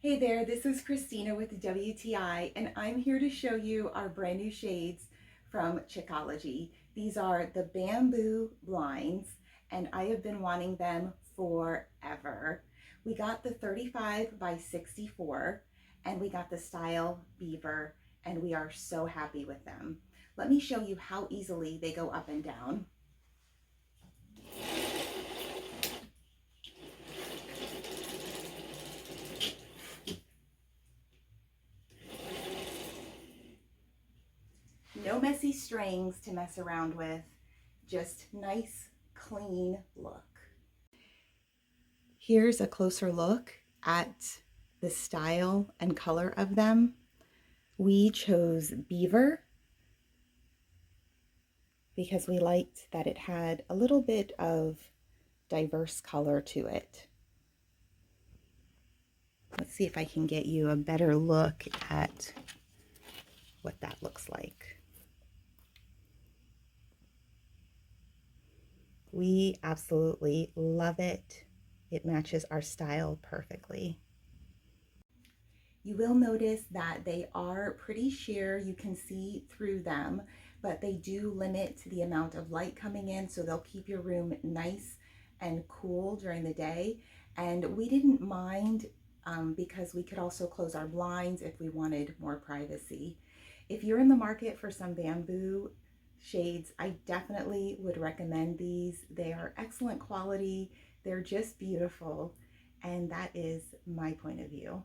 Hey there, this is Christina with WTI, and I'm here to show you our brand new shades from CHICOLOGY. These are the bamboo blinds, and I have been wanting them forever. We got the 35 by 64, and we got the style beaver, and we are so happy with them. Let me show you how easily they go up and down. No messy strings to mess around with, just nice, clean look. Here's a closer look at the style and color of them. We chose beaver because we liked that it had a little bit of diverse color to it. Let's see if I can get you a better look at what that looks like. We absolutely love it. It matches our style perfectly. You will notice that they are pretty sheer. You can see through them, but they do limit the amount of light coming in, so they'll keep your room nice and cool during the day. And we didn't mind because we could also close our blinds if we wanted more privacy. If you're in the market for some bamboo shades, I definitely would recommend these. They are excellent quality. They're just beautiful. And that is my point of view.